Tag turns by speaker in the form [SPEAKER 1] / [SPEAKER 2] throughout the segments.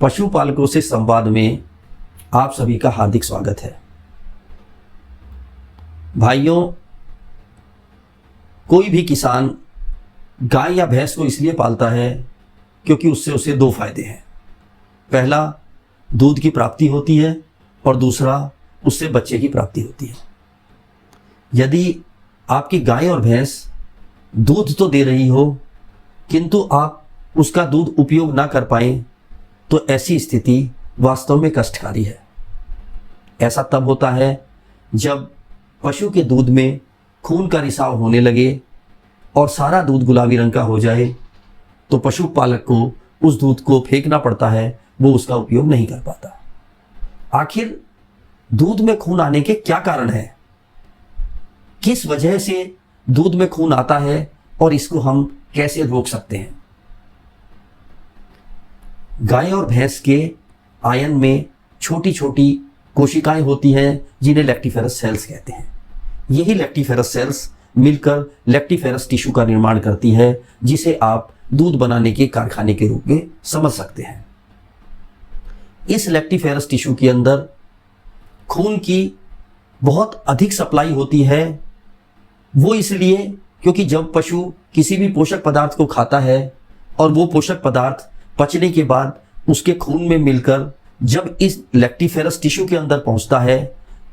[SPEAKER 1] पशुपालकों से संवाद में आप सभी का हार्दिक स्वागत है। भाइयों, कोई भी किसान गाय या भैंस को इसलिए पालता है क्योंकि उससे उसे दो फायदे हैं। पहला, दूध की प्राप्ति होती है और दूसरा, उससे बच्चे की प्राप्ति होती है। यदि आपकी गाय और भैंस दूध तो दे रही हो किंतु आप उसका दूध उपयोग ना कर पाएं तो ऐसी स्थिति वास्तव में कष्टकारी है। ऐसा तब होता है जब पशु के दूध में खून का रिसाव होने लगे और सारा दूध गुलाबी रंग का हो जाए तो पशुपालक को उस दूध को फेंकना पड़ता है, वो उसका उपयोग नहीं कर पाता। आखिर दूध में खून आने के क्या कारण हैं? किस वजह से दूध में खून आता है और इसको हम कैसे रोक सकते हैं? गाय और भैंस के आयन में छोटी छोटी कोशिकाएं होती हैं जिन्हें लैक्टिफेरस सेल्स कहते हैं। यही लैक्टिफेरस सेल्स मिलकर लैक्टिफेरस टिश्यू का निर्माण करती है, जिसे आप दूध बनाने के कारखाने के रूप में समझ सकते हैं। इस लैक्टिफेरस टिश्यू के अंदर खून की बहुत अधिक सप्लाई होती है। वो इसलिए क्योंकि जब पशु किसी भी पोषक पदार्थ को खाता है और वो पोषक पदार्थ पचने के बाद उसके खून में मिलकर जब इस लैक्टिफेरस टिश्यू के अंदर पहुंचता है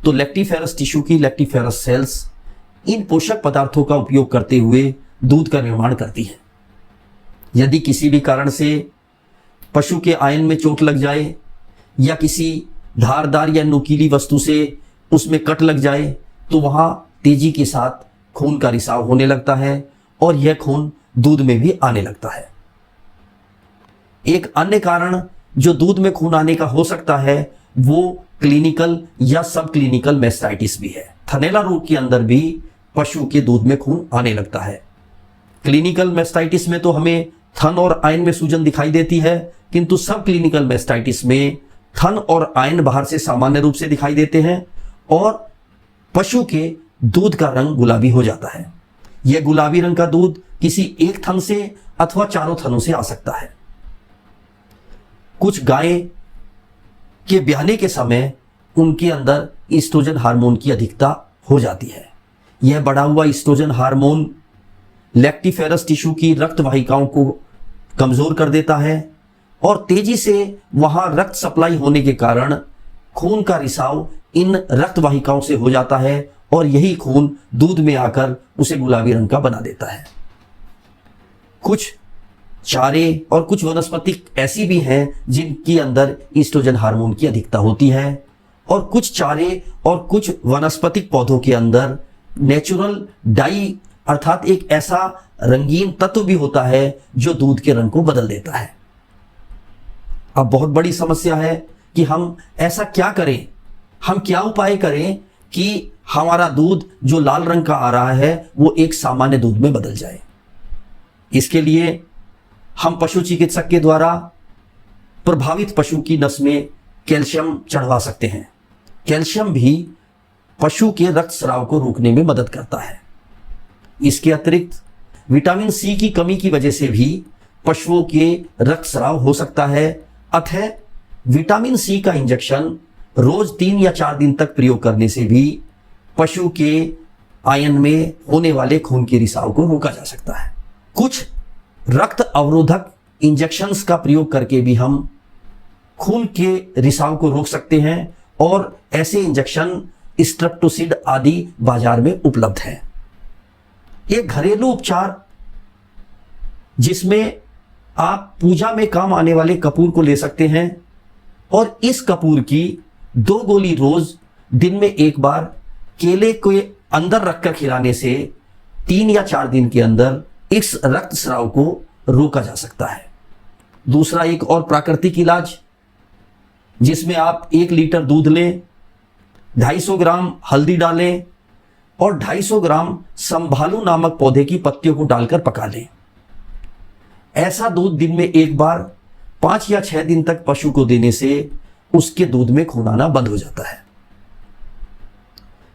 [SPEAKER 1] तो लैक्टिफेरस टिश्यू की लैक्टिफेरस सेल्स इन पोषक पदार्थों का उपयोग करते हुए दूध का निर्माण करती है। यदि किसी भी कारण से पशु के आयन में चोट लग जाए या किसी धारदार या नुकीली वस्तु से उसमें कट लग जाए तो वहां तेजी के साथ खून का रिसाव होने लगता है और यह खून दूध में भी आने लगता है। एक अन्य कारण जो दूध में खून आने का हो सकता है वो क्लिनिकल या सब क्लिनिकल मैस्टाइटिस भी है। थनैला रोग के अंदर भी पशु के दूध में खून आने लगता है। क्लिनिकल मैस्टाइटिस में तो हमें थन और आयन में सूजन दिखाई देती है, किंतु सब क्लिनिकल मैस्टाइटिस में थन और आयन बाहर से सामान्य रूप से दिखाई देते हैं और पशु के दूध का रंग गुलाबी हो जाता है। यह गुलाबी रंग का दूध किसी एक थन से अथवा चारों थनों से आ सकता है। कुछ गायें के ब्याने के समय उनके अंदर ईस्ट्रोजन हार्मोन की अधिकता हो जाती है। यह बढ़ा हुआ ईस्ट्रोजन हार्मोन लैक्टिफेरस टिश्यू की रक्त वाहिकाओं को कमजोर कर देता है और तेजी से वहां रक्त सप्लाई होने के कारण खून का रिसाव इन रक्त वाहिकाओं से हो जाता है और यही खून दूध में आकर उसे गुलाबी रंग का बना देता है। कुछ चारे और कुछ वनस्पति ऐसी भी हैं जिनके अंदर ईस्ट्रोजन हार्मोन की अधिकता होती है और कुछ चारे और कुछ वनस्पतिक पौधों के अंदर नेचुरल डाई अर्थात एक ऐसा रंगीन तत्व भी होता है जो दूध के रंग को बदल देता है। अब बहुत बड़ी समस्या है कि हम ऐसा क्या करें, हम क्या उपाय करें कि हमारा दूध जो लाल रंग का आ रहा है वो एक सामान्य दूध में बदल जाए। इसके लिए हम पशु चिकित्सक के द्वारा प्रभावित पशु की नस में कैल्शियम चढ़वा सकते हैं। कैल्शियम भी पशु के रक्त स्राव को रोकने में मदद करता है। इसके अतिरिक्त विटामिन सी की कमी की वजह से भी पशुओं के रक्त स्राव हो सकता है। अतः विटामिन सी का इंजेक्शन रोज 3 या 4 दिन तक प्रयोग करने से भी पशु के आयन में होने वाले खून के रिसाव को रोका जा सकता है। कुछ रक्त अवरोधक इंजेक्शंस का प्रयोग करके भी हम खून के रिसाव को रोक सकते हैं और ऐसे इंजेक्शन स्ट्रेप्टोसिड आदि बाजार में उपलब्ध है। एक घरेलू उपचार जिसमें आप पूजा में काम आने वाले कपूर को ले सकते हैं और इस कपूर की 2 गोली रोज दिन में एक बार केले के अंदर रखकर खिलाने से 3 या 4 दिन के अंदर इस रक्त स्राव को रोका जा सकता है। दूसरा एक और प्राकृतिक इलाज जिसमें आप 1 लीटर दूध लें, 250 ग्राम हल्दी डालें और 250 ग्राम संभालू नामक पौधे की पत्तियों को डालकर पका लें। ऐसा दूध दिन में एक बार 5 या 6 दिन तक पशु को देने से उसके दूध में खून आना बंद हो जाता है।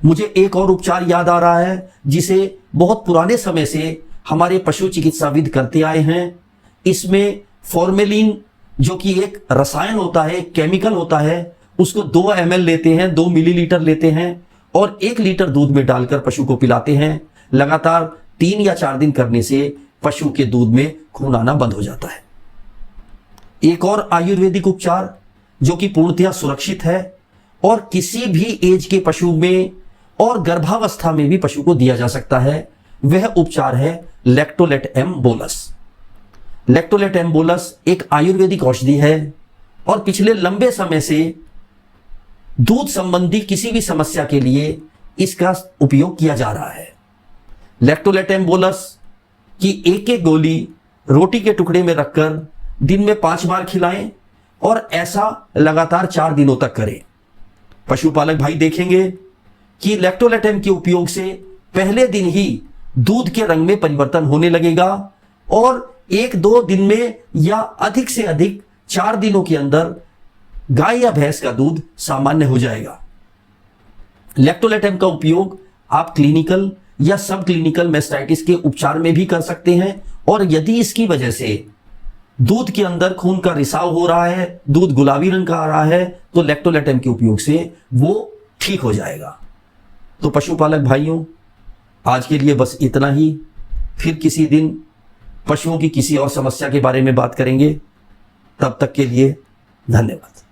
[SPEAKER 1] मुझे एक और उपचार याद आ रहा है जिसे बहुत पुराने समय से हमारे पशु चिकित्साविद करते आए हैं। इसमें फॉर्मेलिन जो कि एक रसायन होता है, एक केमिकल होता है, उसको 2 ml लेते हैं, 2 मिलीलीटर लेते हैं और 1 लीटर दूध में डालकर पशु को पिलाते हैं। लगातार 3 या 4 दिन करने से पशु के दूध में खून आना बंद हो जाता है। एक और आयुर्वेदिक उपचार जो कि पूर्णतया सुरक्षित है और किसी भी एज के पशु में और गर्भावस्था में भी पशु को दिया जा सकता है, वह उपचार है लैक्टोलेट एम बोलस। लैक्टोलेट एम बोलस एक आयुर्वेदिक औषधि है और पिछले लंबे समय से दूध संबंधी किसी भी समस्या के लिए इसका उपयोग किया जा रहा है। लैक्टोलेट एम बोलस की एक एक गोली रोटी के टुकड़े में रखकर दिन में 5 बार खिलाएं और ऐसा लगातार 4 दिनों तक करें। पशुपालक भाई देखेंगे कि लैक्टोलेट एम के उपयोग से पहले दिन ही दूध के रंग में परिवर्तन होने लगेगा और 1-2 दिन में या अधिक से अधिक 4 दिनों के अंदर गाय या भैंस का दूध सामान्य हो जाएगा। लैक्टोलेट एम का उपयोग आप क्लिनिकल या सब क्लिनिकल मैस्टाइटिस के उपचार में भी कर सकते हैं और यदि इसकी वजह से दूध के अंदर खून का रिसाव हो रहा है, दूध गुलाबी रंग का आ रहा है, तो लैक्टोलेट एम के उपयोग से वो ठीक हो जाएगा। तो पशुपालक भाइयों, आज के लिए बस इतना ही। फिर किसी दिन पशुओं की किसी और समस्या के बारे में बात करेंगे। तब तक के लिए धन्यवाद।